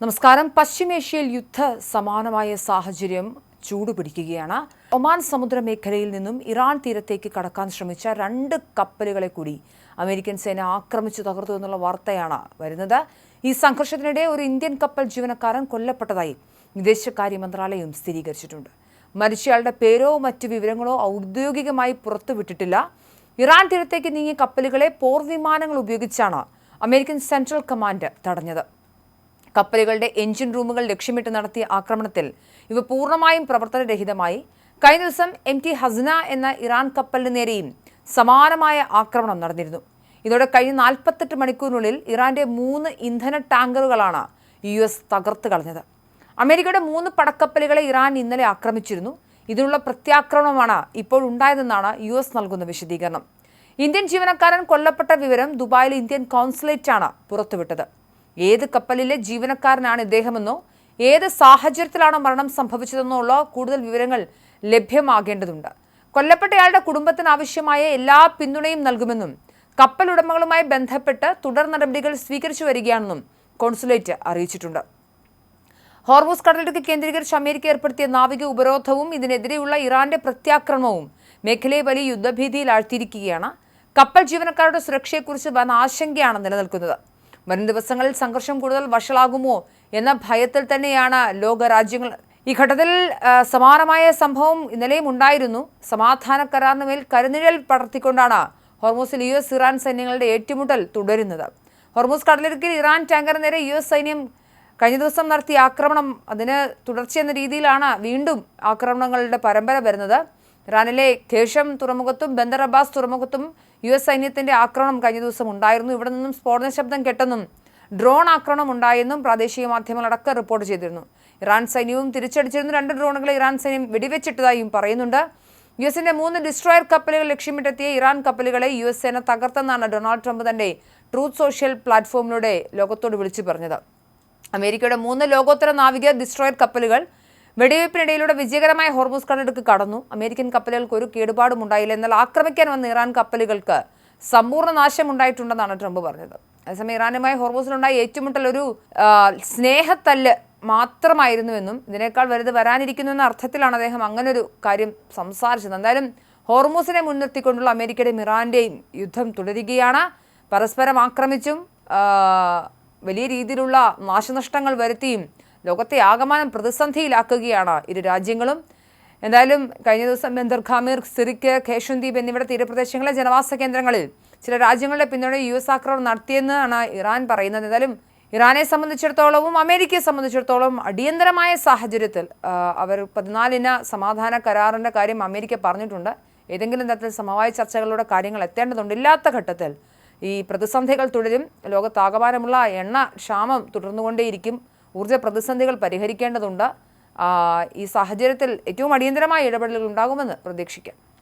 നമസ്കാരം. പശ്ചിമേഷ്യയിൽ യുദ്ധ സമാനമായ സാഹചര്യം ചൂടുപിടിക്കുകയാണ്. ഒമാൻ സമുദ്ര മേഖലയിൽ നിന്നും ഇറാൻ തീരത്തേക്ക് കടക്കാൻ ശ്രമിച്ച 2 കപ്പലുകളെ കൂടി അമേരിക്കൻ സേന ആക്രമിച്ചു തകർത്തു എന്നുള്ള വാർത്തയാണ് വരുന്നത്. ഈ സംഘർഷത്തിനിടെ ഒരു ഇന്ത്യൻ കപ്പൽ ജീവനക്കാരൻ കൊല്ലപ്പെട്ടതായി വിദേശകാര്യ മന്ത്രാലയം സ്ഥിരീകരിച്ചിട്ടുണ്ട്. മരിച്ചയാളുടെ പേരോ മറ്റു വിവരങ്ങളോ ഔദ്യോഗികമായി പുറത്തുവിട്ടിട്ടില്ല. ഇറാൻ തീരത്തേക്ക് നീങ്ങിയ കപ്പലുകളെ പോർവിമാനങ്ങൾ ഉപയോഗിച്ചാണ് അമേരിക്കൻ സെൻട്രൽ കമാൻഡ് തടഞ്ഞത്. കപ്പലുകളുടെ എഞ്ചിൻ റൂമുകൾ ലക്ഷ്യമിട്ട് നടത്തിയ ആക്രമണത്തിൽ ഇവ പൂർണ്ണമായും പ്രവർത്തനരഹിതമായി. കഴിഞ്ഞ ദിവസം MT ഹസ്ന എന്ന ഇറാൻ കപ്പലിന് നേരെയും സമാനമായ ആക്രമണം നടന്നിരുന്നു. ഇതോടെ കഴിഞ്ഞ 48 മണിക്കൂറിനുള്ളിൽ ഇറാന്റെ 3 ഇന്ധന ടാങ്കറുകളാണ് US തകർത്ത് കളഞ്ഞത്. അമേരിക്കയുടെ 3 പടക്കപ്പലുകളെ ഇറാൻ ഇന്നലെ ആക്രമിച്ചിരുന്നു. ഇതിനുള്ള പ്രത്യാക്രമണമാണ് ഇപ്പോൾ ഉണ്ടായതെന്നാണ് US നൽകുന്ന വിശദീകരണം. ഇന്ത്യൻ ജീവനക്കാരൻ കൊല്ലപ്പെട്ട വിവരം ദുബായിലെ ഇന്ത്യൻ കോൺസുലേറ്റാണ് പുറത്തുവിട്ടത്. ഏത് കപ്പലിലെ ജീവനക്കാരനാണ് ഇദ്ദേഹമെന്നോ ഏത് സാഹചര്യത്തിലാണ് മരണം സംഭവിച്ചതെന്നോ ഉള്ള കൂടുതൽ വിവരങ്ങൾ ലഭ്യമാകേണ്ടതുണ്ട്. കൊല്ലപ്പെട്ടയാളുടെ കുടുംബത്തിന് ആവശ്യമായ എല്ലാ പിന്തുണയും നൽകുമെന്നും കപ്പലുടമകളുമായി ബന്ധപ്പെട്ട് തുടർ നടപടികൾ സ്വീകരിച്ചു വരികയാണെന്നും കോൺസുലേറ്റ് അറിയിച്ചിട്ടുണ്ട്. ഹോർമുസ് കടലിടുക്ക് കേന്ദ്രീകരിച്ച് അമേരിക്ക ഏർപ്പെടുത്തിയ നാവിക ഉപരോധവും ഇതിനെതിരെയുള്ള ഇറാന്റെ പ്രത്യാക്രമണവും മേഖലയെ വലിയ യുദ്ധഭീതിയിൽ ആഴ്ത്തിയിരിക്കുകയാണ്. കപ്പൽ ജീവനക്കാരുടെ സുരക്ഷയെക്കുറിച്ച് വൻ ആശങ്കയാണ് നിലനിൽക്കുന്നത്. വരും ദിവസങ്ങളിൽ സംഘർഷം കൂടുതൽ വഷളാകുമോ എന്ന ഭയത്തിൽ തന്നെയാണ് ലോകരാജ്യങ്ങൾ. ഈ ഘട്ടത്തിൽ സമാനമായ സംഭവം ഇന്നലെയും ഉണ്ടായിരുന്നു. സമാധാന കരാറിന് മേൽ കരുനിഴൽ പടർത്തിക്കൊണ്ടാണ് ഹോർമുസിൽ US ഇറാൻ സൈന്യങ്ങളുടെ ഏറ്റുമുട്ടൽ തുടരുന്നത്. ഹോർമുസ് കടലിടുക്കിൽ ഇറാൻ ടാങ്കറിന് നേരെ US സൈന്യം കഴിഞ്ഞ ദിവസം നടത്തിയ ആക്രമണം, അതിന് തുടർച്ചയെന്ന രീതിയിലാണ് വീണ്ടും ആക്രമണങ്ങളുടെ പരമ്പര വരുന്നത്. ഇറാനിലെ ഖേഷം തുറമുഖത്തും ബന്ദർ അബ്ബാസ് തുറമുഖത്തും US സൈന്യത്തിന്റെ ആക്രമണം കഴിഞ്ഞ ദിവസം ഉണ്ടായിരുന്നു. ഇവിടെ നിന്നും സ്ഫോടന ശബ്ദം കേട്ടെന്നും ഡ്രോൺ ആക്രമണം ഉണ്ടായെന്നും പ്രാദേശിക മാധ്യമങ്ങളടക്കം റിപ്പോർട്ട് ചെയ്തിരുന്നു. ഇറാൻ സൈന്യവും തിരിച്ചടിച്ചിരുന്നു. 2 ഡ്രോണുകളെ ഇറാൻ സൈന്യം വെടിവെച്ചിട്ടതായും പറയുന്നുണ്ട്. USന്റെ 3 ഡിസ്ട്രോയർ കപ്പലുകൾ ലക്ഷ്യമിട്ടെത്തിയ ഇറാൻ കപ്പലുകളെ US സേന തകർത്തെന്നാണ് ഡൊണാൾഡ് ട്രംപ് തന്റെ ട്രൂത്ത് സോഷ്യൽ പ്ലാറ്റ്ഫോമിലൂടെ ലോകത്തോട് വിളിച്ചു പറഞ്ഞത്. അമേരിക്കയുടെ 3 ലോകോത്തര നാവിക ഡിസ്ട്രോയർ കപ്പലുകൾ വെടിവയ്പ്പിനിടയിലൂടെ വിജയകരമായ ഹോർമുസ് കടലിടുക്ക് കടന്നു. അമേരിക്കൻ കപ്പലുകൾക്ക് ഒരു കേടുപാടും ഉണ്ടായില്ല. എന്നാൽ ആക്രമിക്കാൻ വന്ന ഇറാൻ കപ്പലുകൾക്ക് സമ്പൂർണ്ണ നാശം ഉണ്ടായിട്ടുണ്ടെന്നാണ് ട്രംപ് പറഞ്ഞത്. അതേസമയം ഇറാനുമായി ഹോർമുസിലുണ്ടായ ഏറ്റുമുട്ടൽ ഒരു സ്നേഹത്തല്ല് മാത്രമായിരുന്നുവെന്നും ഇതിനേക്കാൾ വലുത് വരാനിരിക്കുന്നുവെന്ന അർത്ഥത്തിലാണ് അദ്ദേഹം അങ്ങനൊരു കാര്യം സംസാരിച്ചത്. എന്തായാലും ഹോർമുസിനെ മുൻനിർത്തിക്കൊണ്ടുള്ള അമേരിക്കയുടെയും ഇറാന്റെയും യുദ്ധം തുടരുകയാണ്. പരസ്പരം ആക്രമിച്ചും വലിയ രീതിയിലുള്ള നാശനഷ്ടങ്ങൾ വരുത്തിയും ലോകത്തെ ആകമാനം പ്രതിസന്ധിയിലാക്കുകയാണ് ഇരു രാജ്യങ്ങളും. എന്തായാലും കഴിഞ്ഞ ദിവസം ബന്ദർ ഖാമിർ, സിറിക്ക്, ഖേഷൻ ദ്വീപ് എന്നിവിടെ തീരപ്രദേശങ്ങളിലെ ജനവാസ കേന്ദ്രങ്ങളിൽ ചില രാജ്യങ്ങളുടെ പിന്തുണ US ആക്രമണം നടത്തിയെന്നാണ് ഇറാൻ പറയുന്നത്. എന്തായാലും ഇറാനെ സംബന്ധിച്ചിടത്തോളവും അമേരിക്കയെ സംബന്ധിച്ചിടത്തോളം അടിയന്തരമായ സാഹചര്യത്തിൽ അവർ 14 സമാധാന കരാറിൻ്റെ കാര്യം അമേരിക്ക പറഞ്ഞിട്ടുണ്ട്. ഏതെങ്കിലും തരത്തിൽ സമവായ ചർച്ചകളിലൂടെ കാര്യങ്ങൾ എത്തേണ്ടതുണ്ട്. ഇല്ലാത്ത ഘട്ടത്തിൽ ഈ പ്രതിസന്ധികൾ തുടരും. ലോകത്താകമാനമുള്ള എണ്ണ ക്ഷാമം തുടർന്നുകൊണ്ടേയിരിക്കും. ഊർജ്ജ പ്രതിസന്ധികൾ പരിഹരിക്കേണ്ടതുണ്ട്. ഈ സാഹചര്യത്തിൽ ഏറ്റവും അടിയന്തരമായ ഇടപെടലുകൾ ഉണ്ടാകുമെന്ന് പ്രതീക്ഷിക്കാം.